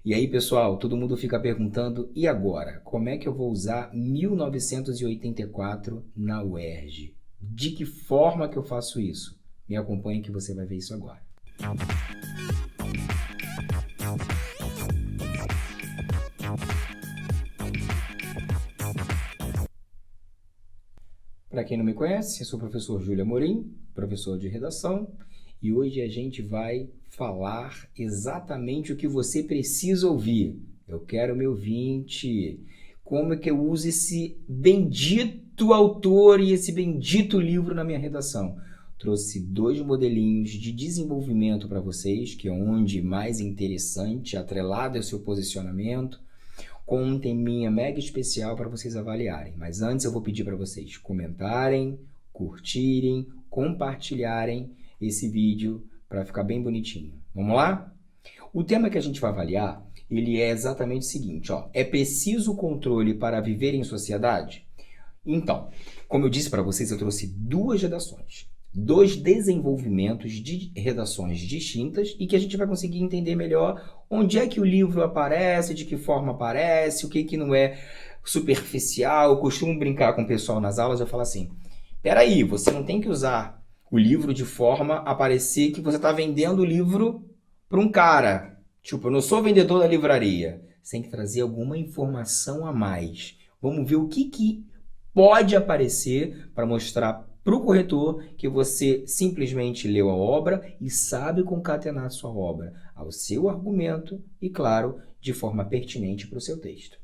E aí, pessoal, todo mundo fica perguntando, e agora? Como é que eu vou usar 1984 na UERJ? De que forma que eu faço isso? Me acompanhe que você vai ver isso agora. Para quem não me conhece, eu sou o professor Júlio Amorim, professor de redação, e hoje a gente vai falar exatamente o que você precisa ouvir. Eu quero meu ouvinte. Como é que eu uso esse bendito autor e esse bendito livro na minha redação? Trouxe 2 modelinhos de desenvolvimento para vocês, que é onde mais interessante, atrelado ao seu posicionamento, com um teminha mega especial para vocês avaliarem. Mas antes eu vou pedir para vocês comentarem, curtirem, compartilharem esse vídeo para ficar bem bonitinho. Vamos lá? O tema que a gente vai avaliar, ele é exatamente o seguinte, ó. É preciso controle para viver em sociedade? Então, como eu disse para vocês, eu trouxe 2 redações. 2 desenvolvimentos de redações distintas e que a gente vai conseguir entender melhor onde é que o livro aparece, de que forma aparece, o que não é superficial. Eu costumo brincar com o pessoal nas aulas, eu falo assim, peraí, você não tem que usar o livro de forma a parecer que você está vendendo o livro para um cara. Tipo, eu não sou vendedor da livraria. Você tem que trazer alguma informação a mais. Vamos ver o que pode aparecer para mostrar para o corretor que você simplesmente leu a obra e sabe concatenar a sua obra ao seu argumento e, claro, de forma pertinente para o seu texto.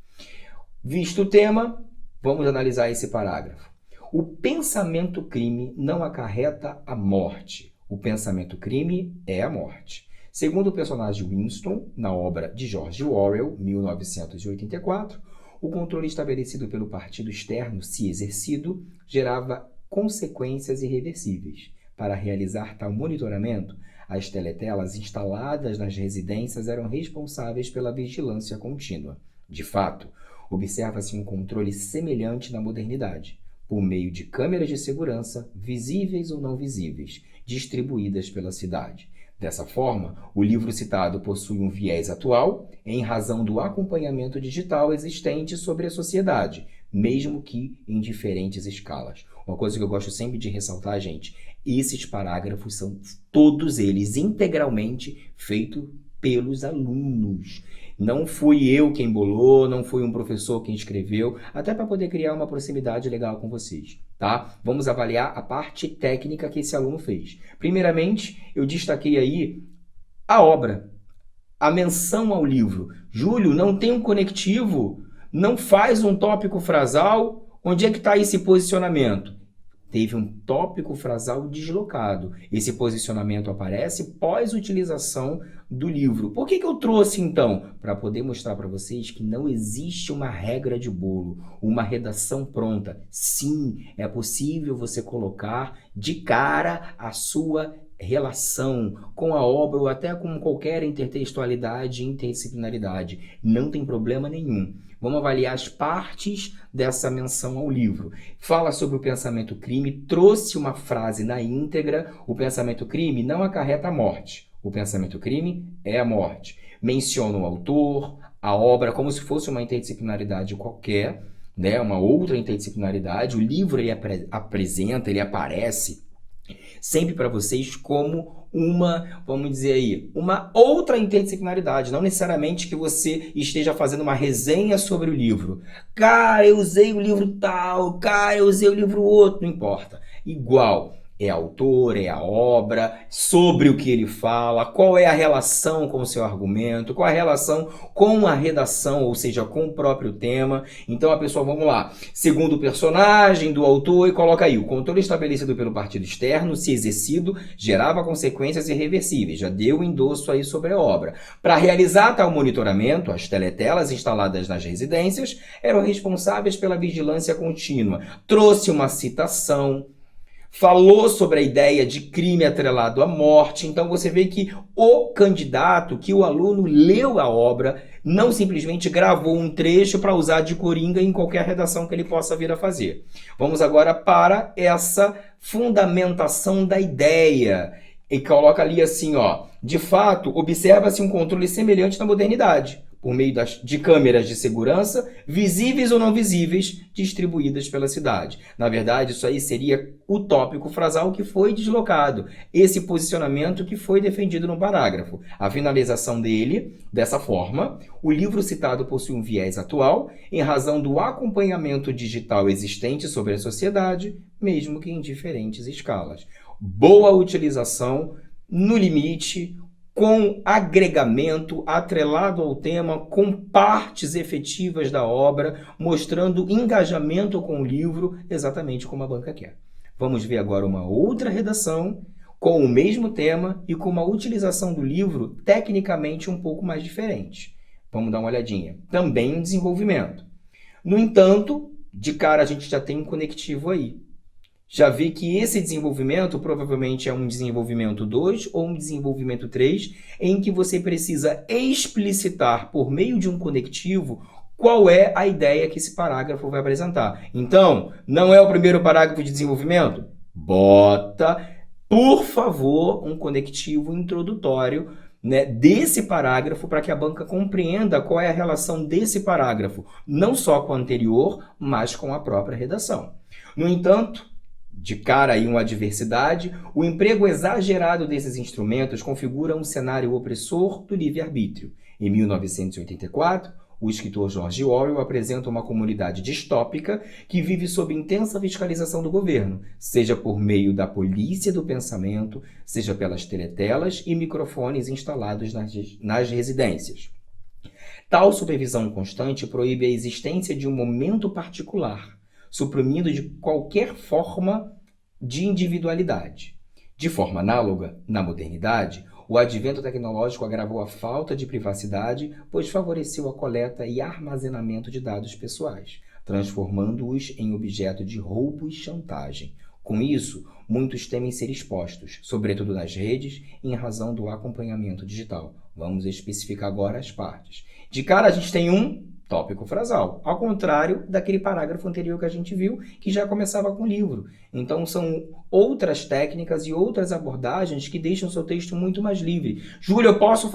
Visto o tema, vamos analisar esse parágrafo. O pensamento crime não acarreta a morte. O pensamento crime é a morte. Segundo o personagem Winston, na obra de George Orwell, 1984, o controle estabelecido pelo partido externo, se exercido, gerava consequências irreversíveis. Para realizar tal monitoramento, as teletelas instaladas nas residências eram responsáveis pela vigilância contínua. De fato, observa-se um controle semelhante na modernidade, por meio de câmeras de segurança, visíveis ou não visíveis, distribuídas pela cidade. Dessa forma, o livro citado possui um viés atual, em razão do acompanhamento digital existente sobre a sociedade, mesmo que em diferentes escalas. Uma coisa que eu gosto sempre de ressaltar, gente, esses parágrafos são todos eles integralmente feitos pelos alunos. Não fui eu quem bolou, não foi um professor quem escreveu, até para poder criar uma proximidade legal com vocês, tá? Vamos avaliar a parte técnica que esse aluno fez. Primeiramente, eu destaquei aí a obra, a menção ao livro. Júlio, não tem um conectivo? Não faz um tópico frasal? Onde é que está esse posicionamento? Teve um tópico frasal deslocado. Esse posicionamento aparece pós-utilização do livro. Por que eu trouxe, então? Para poder mostrar para vocês que não existe uma regra de bolo, uma redação pronta. Sim, é possível você colocar de cara a sua relação com a obra ou até com qualquer intertextualidade e interdisciplinaridade. Não tem problema nenhum. Vamos avaliar as partes dessa menção ao livro. Fala sobre o pensamento crime, trouxe uma frase na íntegra, o pensamento crime não acarreta a morte. O pensamento crime é a morte. Menciona o autor, a obra, como se fosse uma interdisciplinaridade qualquer, né? Uma outra interdisciplinaridade. O livro ele apresenta, ele aparece sempre para vocês como uma, vamos dizer aí, uma outra interdisciplinaridade, não necessariamente que você esteja fazendo uma resenha sobre o livro. Cara, eu usei o livro tal, cara, eu usei o livro outro, não importa. Igual, é autor, é a obra, sobre o que ele fala, qual é a relação com o seu argumento, qual é a relação com a redação, ou seja, com o próprio tema. Então a pessoa, vamos lá, segundo o personagem do autor, e coloca aí, o controle estabelecido pelo partido externo, se exercido, gerava consequências irreversíveis. Já deu o endosso aí sobre a obra. Para realizar tal monitoramento, as teletelas instaladas nas residências eram responsáveis pela vigilância contínua. Trouxe uma citação, falou sobre a ideia de crime atrelado à morte. Então você vê que o candidato, que o aluno leu a obra, não simplesmente gravou um trecho para usar de coringa em qualquer redação que ele possa vir a fazer. Vamos agora para essa fundamentação da ideia. E coloca ali assim, ó, de fato, observa-se um controle semelhante na modernidade, por meio de câmeras de segurança, visíveis ou não visíveis, distribuídas pela cidade. Na verdade, isso aí seria o tópico frasal que foi deslocado, esse posicionamento que foi defendido no parágrafo. A finalização dele, dessa forma, o livro citado possui um viés atual, em razão do acompanhamento digital existente sobre a sociedade, mesmo que em diferentes escalas. Boa utilização, no limite, com agregamento, atrelado ao tema, com partes efetivas da obra, mostrando engajamento com o livro, exatamente como a banca quer. Vamos ver agora uma outra redação com o mesmo tema e com uma utilização do livro tecnicamente um pouco mais diferente. Vamos dar uma olhadinha. Também em desenvolvimento. No entanto, de cara a gente já tem um conectivo aí. Já vi que esse desenvolvimento provavelmente é um desenvolvimento 2 ou um desenvolvimento 3, em que você precisa explicitar por meio de um conectivo qual é a ideia que esse parágrafo vai apresentar. Então, não é o primeiro parágrafo de desenvolvimento? Bota, por favor, um conectivo introdutório, né, desse parágrafo para que a banca compreenda qual é a relação desse parágrafo, não só com o anterior, mas com a própria redação. No entanto, de cara aí uma adversidade, o emprego exagerado desses instrumentos configura um cenário opressor do livre-arbítrio. Em 1984, o escritor George Orwell apresenta uma comunidade distópica que vive sob intensa fiscalização do governo, seja por meio da polícia do pensamento, seja pelas teletelas e microfones instalados nas residências. Tal supervisão constante proíbe a existência de um momento particular, suprimindo de qualquer forma de individualidade. De forma análoga, na modernidade, o advento tecnológico agravou a falta de privacidade, pois favoreceu a coleta e armazenamento de dados pessoais, transformando-os em objeto de roubo e chantagem. Com isso, muitos temem ser expostos, sobretudo nas redes, em razão do acompanhamento digital. Vamos especificar agora as partes. De cara, a gente tem um tópico frasal, ao contrário daquele parágrafo anterior que a gente viu, que já começava com o livro. Então, são outras técnicas e outras abordagens que deixam o seu texto muito mais livre. Júlio, eu posso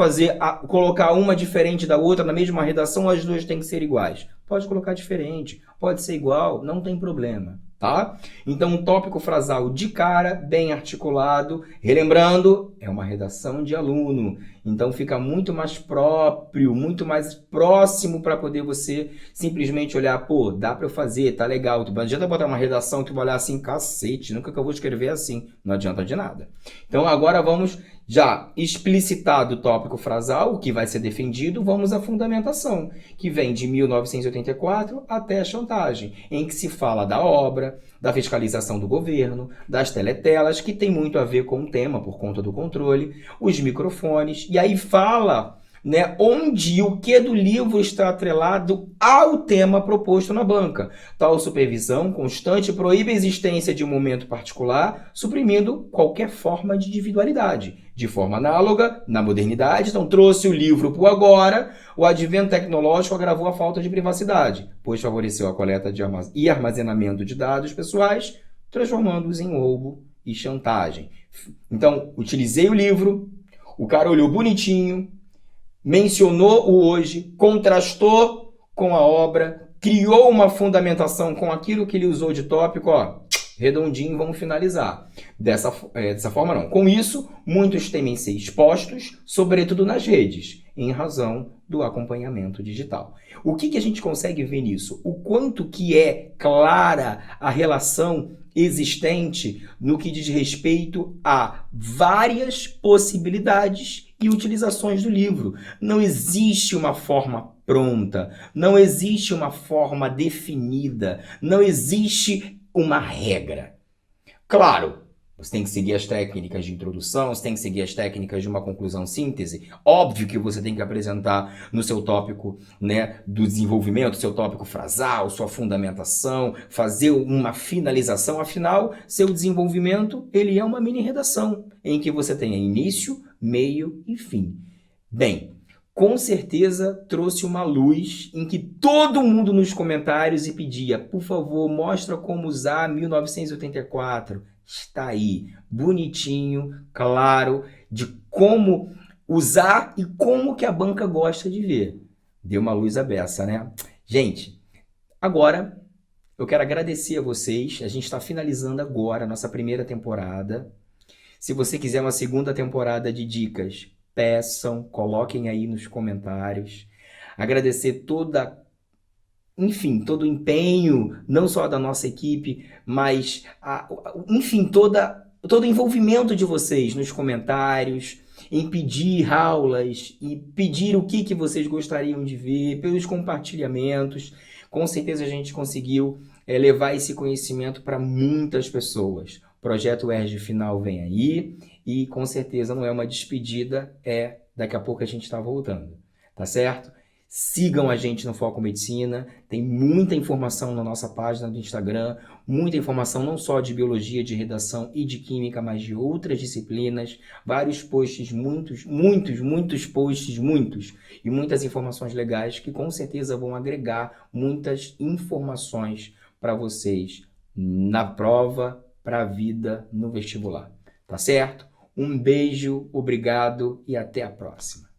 colocar uma diferente da outra na mesma redação ou as duas têm que ser iguais? Pode colocar diferente, pode ser igual, não tem problema. Tá? Então, um tópico frasal de cara, bem articulado. Relembrando, é uma redação de aluno. Então, fica muito mais próprio, muito mais próximo para poder você simplesmente olhar, pô, dá para eu fazer, tá legal. Não adianta botar uma redação que tu vai olhar assim, cacete, nunca que eu vou escrever assim. Não adianta de nada. Então, agora vamos já explicitado o tópico frasal, o que vai ser defendido, vamos à fundamentação, que vem de 1984 até a chantagem, em que se fala da obra, da fiscalização do governo, das teletelas, que tem muito a ver com o tema, por conta do controle, os microfones, e aí fala, né, onde e o que do livro está atrelado ao tema proposto na banca. Tal supervisão constante proíbe a existência de um momento particular, suprimindo qualquer forma de individualidade. De forma análoga, na modernidade, então trouxe o livro para o agora, o advento tecnológico agravou a falta de privacidade, pois favoreceu a coleta e armazenamento de dados pessoais, transformando-os em roubo e chantagem. Então, utilizei o livro, o cara olhou bonitinho, mencionou o hoje, contrastou com a obra, criou uma fundamentação com aquilo que ele usou de tópico, ó, redondinho, vamos finalizar. Dessa forma não. Com isso, muitos temem ser expostos, sobretudo nas redes, em razão do acompanhamento digital. O que a gente consegue ver nisso? O quanto que é clara a relação existente no que diz respeito a várias possibilidades e utilizações do livro. Não existe uma forma pronta, não existe uma forma definida, não existe uma regra. Claro, você tem que seguir as técnicas de introdução, você tem que seguir as técnicas de uma conclusão síntese. Óbvio que você tem que apresentar no seu tópico, né, do desenvolvimento, seu tópico frasal, sua fundamentação, fazer uma finalização. Afinal, seu desenvolvimento, ele é uma mini redação, em que você tem início, meio e fim. Bem, com certeza trouxe uma luz em que todo mundo nos comentários e pedia, por favor, mostra como usar 1984. Está aí, bonitinho, claro, de como usar e como que a banca gosta de ver. Deu uma luz à beça, né? Gente, agora eu quero agradecer a vocês. A gente está finalizando agora a nossa primeira temporada. Se você quiser uma segunda temporada de dicas, peçam, coloquem aí nos comentários. Agradecer todo o empenho, não só da nossa equipe, mas, enfim, todo o envolvimento de vocês nos comentários, em pedir aulas e pedir o que vocês gostariam de ver, pelos compartilhamentos. Com certeza a gente conseguiu levar esse conhecimento para muitas pessoas. O Projeto UERJ Final vem aí e com certeza não é uma despedida, daqui a pouco a gente está voltando, tá certo? Sigam a gente no Foco Medicina, tem muita informação na nossa página do Instagram, muita informação não só de biologia, de redação e de química, mas de outras disciplinas, vários posts, muitos, e muitas informações legais que com certeza vão agregar muitas informações para vocês na prova, para a vida no vestibular, tá certo? Um beijo, obrigado e até a próxima.